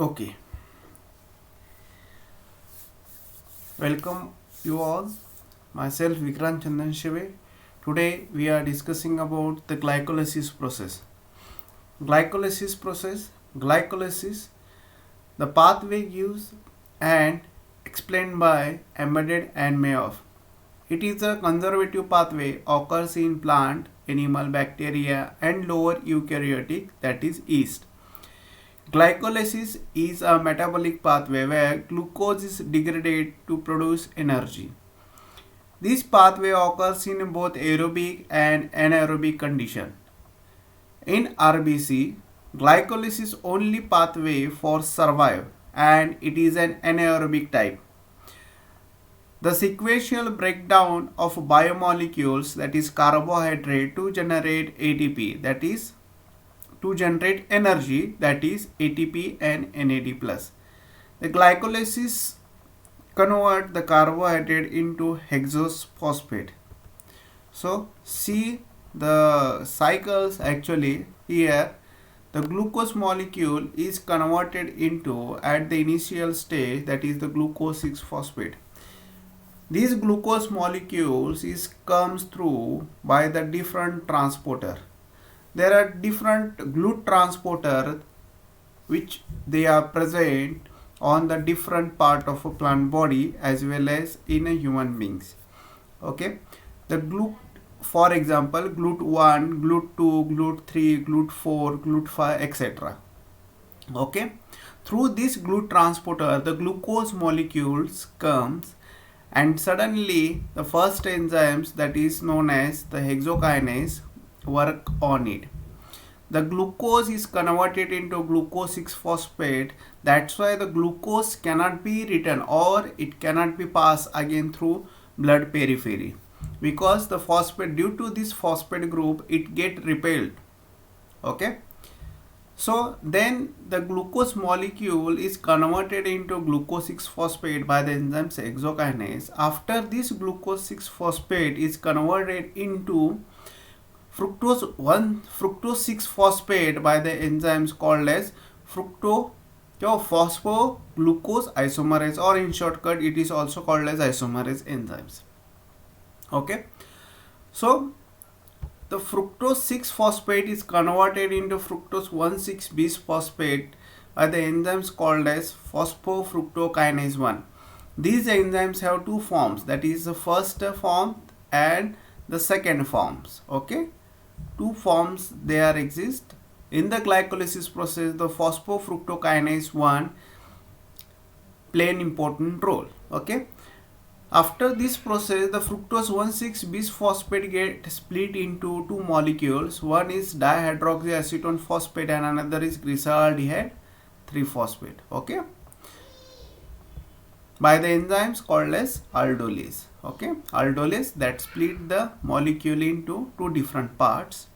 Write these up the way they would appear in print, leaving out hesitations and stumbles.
Okay, welcome you all. Myself Vikrant Chandan Shive. Today we are discussing about the glycolysis process. Glycolysis, the pathway used and explained by Embedded and Mayoff. It is a conservative pathway occurs in plant, animal, bacteria and lower eukaryotic, that is yeast. Glycolysis is a metabolic pathway where glucose is degraded to produce energy. This pathway occurs in both aerobic and anaerobic condition. In RBC, glycolysis only pathway for survive and it is an anaerobic type. The sequential breakdown of biomolecules, that is carbohydrate, to generate ATP, that is to generate energy, that is ATP and NAD+. The glycolysis convert the carbohydrate into hexose phosphate. So see the cycles. Actually here the glucose molecule is converted into at the initial stage, that is the glucose 6 phosphate. These glucose molecules comes through by the different transporter. There are different GLUT transporter which they are present on the different part of a plant body as well as in a human beings. Okay, the GLUT, for example, GLUT1, GLUT2, GLUT3, GLUT4, GLUT5, etc. Okay, through this GLUT transporter the glucose molecules comes and suddenly the first enzymes, that is known as the hexokinase, work on it. The glucose is converted into glucose 6 phosphate. That's why the glucose cannot be written or it cannot be passed again through blood periphery, because the phosphate, due to this phosphate group, it get repelled. Okay, so then the glucose molecule is converted into glucose 6 phosphate by the enzymes hexokinase. After this glucose 6 phosphate is converted into fructose 6 phosphate by the enzymes called as phosphoglucose isomerase, or in shortcut it is also called as isomerase enzymes. Okay, so the fructose 6 phosphate is converted into fructose 1,6 bis phosphate by the enzymes called as phosphofructokinase 1. These enzymes have two forms, that is the first form and the second forms. Okay, two forms there exist in the glycolysis process. The phosphofructokinase 1 play an important role. Okay, after this process the fructose 1,6 bis phosphate get split into two molecules. One is dihydroxyacetone phosphate and another is glyceraldehyde 3 phosphate. Okay, by the enzymes called as aldolase. Okay, aldolase that split the molecule into two different parts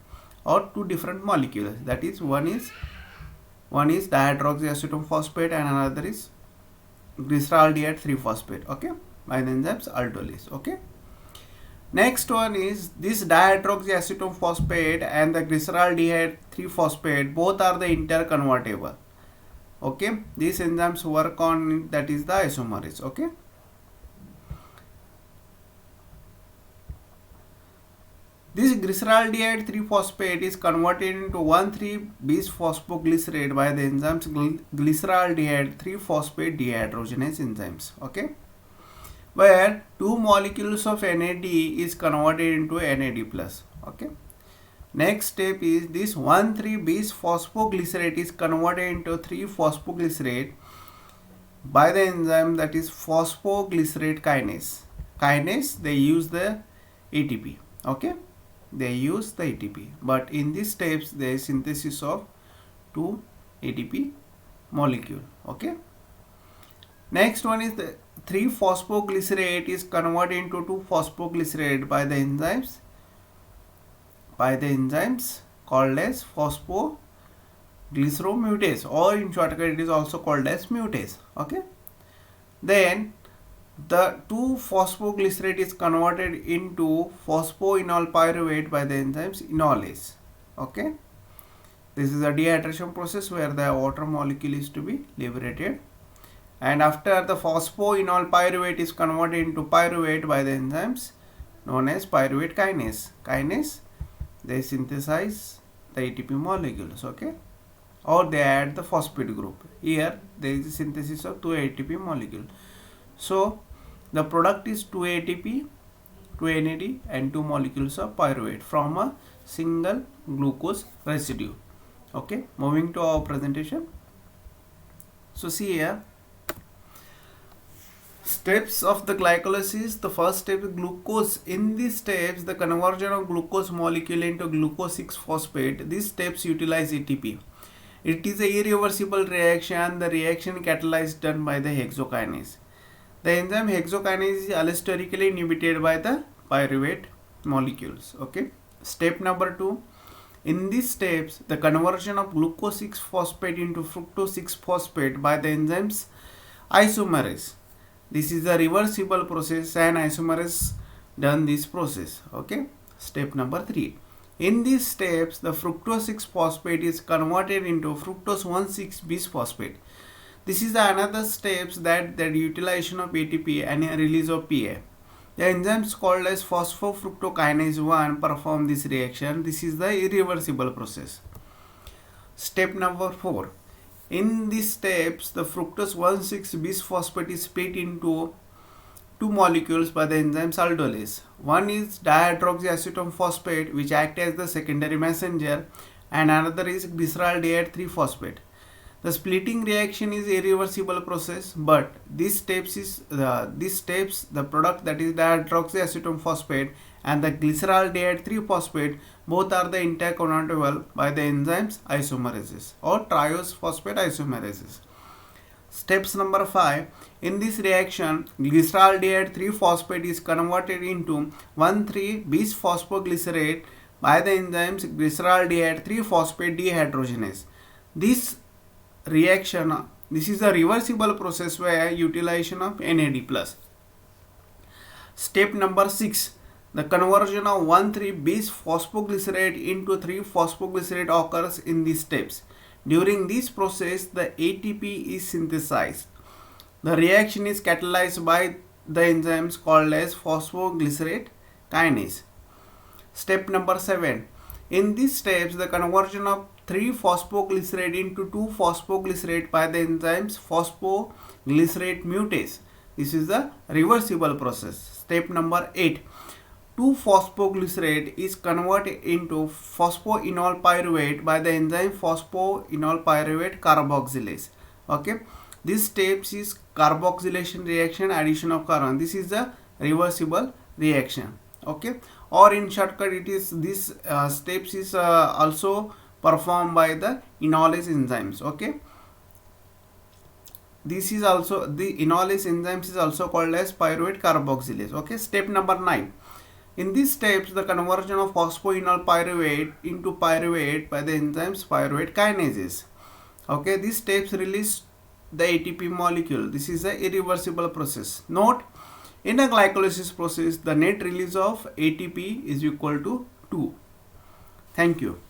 or two different molecules, that is one is dihydroxyacetone phosphate and another is glyceraldehyde 3 phosphate. Okay, by the enzymes aldolase. Okay, next one is this dihydroxyacetone phosphate and the glyceraldehyde 3 phosphate, both are the interconvertible. Okay, these enzymes work on, that is the isomerase. Okay, this glyceraldehyde 3 phosphate is converted into 1,3 bis phosphoglycerate by the enzymes glyceraldehyde 3 phosphate dehydrogenase enzymes. Okay, where two molecules of NAD is converted into NAD+. Okay, next step is this 1,3 bis phosphoglycerate is converted into 3 phosphoglycerate by the enzyme, that is phosphoglycerate kinase. They use the ATP. Okay, they use the ATP, but in these steps there is synthesis of two ATP molecule. Okay, next one is the 3 phosphoglycerate is converted into 2 phosphoglycerate by the enzymes called as phosphoglyceromutase, or in shortcut it is also called as mutase. Okay, then the 2 phosphoglycerate is converted into phosphoenol pyruvate by the enzymes enolase. Okay, This is a dehydration process where the water molecule is to be liberated, and after the phosphoenol pyruvate is converted into pyruvate by the enzymes known as pyruvate kinase. They synthesize the ATP molecules, okay, or they add the phosphate group. Here there is a synthesis of 2 ATP molecule. So the product is 2 ATP, 2 NAD and 2 molecules of pyruvate from a single glucose residue. Okay, moving to our presentation. So see here, steps of the glycolysis. The first step is glucose. In these steps, the conversion of glucose molecule into glucose 6-phosphate. These steps utilize ATP. It is a irreversible reaction. The reaction catalyzed done by the hexokinase. The enzyme hexokinase is allosterically inhibited by the pyruvate molecules. Okay. Step number 2. In these steps, the conversion of glucose 6-phosphate into fructose 6-phosphate by the enzymes isomerase. This is a reversible process and isomerase done this process. Okay. Step number 3. In these steps, the fructose 6-phosphate is converted into fructose 1,6-bisphosphate. This is another steps that the utilization of ATP and a release of PA. The enzymes called as phosphofructokinase 1 perform this reaction. This is the irreversible process. Step number 4. In these steps, the fructose 1,6-bisphosphate is split into 2 molecules by the enzyme aldolase. One is dihydroxyacetone phosphate, which acts as the secondary messenger, and another is glyceraldehyde 3-phosphate. The splitting reaction is a irreversible process, but these steps the product, that is dihydroxyacetone phosphate and the glyceraldehyde 3-phosphate, both are the interconvertible by the enzymes isomerases or triose phosphate isomerases. Steps number 5. In this reaction, glyceraldehyde 3-phosphate is converted into 1,3-bisphosphoglycerate by the enzymes glyceraldehyde 3-phosphate dehydrogenase. This is a reversible process where utilization of NAD+. Step number 6. The conversion of 1,3-bisphosphoglycerate into 3-phosphoglycerate occurs in these steps. During this process, the ATP is synthesized. The reaction is catalyzed by the enzymes called as phosphoglycerate kinase. Step number 7. In these steps, the conversion of 3-phosphoglycerate into 2-phosphoglycerate by the enzymes phosphoglycerate mutase. This is the reversible process. Step number 8. 2-phosphoglycerate is converted into phosphoenol pyruvate by the enzyme phosphoenol pyruvate carboxylase. Okay. This step is carboxylation reaction, addition of carbon. This is the reversible reaction. Okay. Or in shortcut, it is this steps is also performed by the enolase enzymes. Okay. This is also the enolase enzymes is also called as pyruvate carboxylase. Okay. Step number 9. In these steps, the conversion of phosphoenol pyruvate into pyruvate by the enzymes pyruvate kinases. Okay. These steps release the ATP molecule. This is a irreversible process. Note, in a glycolysis process, the net release of ATP is equal to 2. Thank you.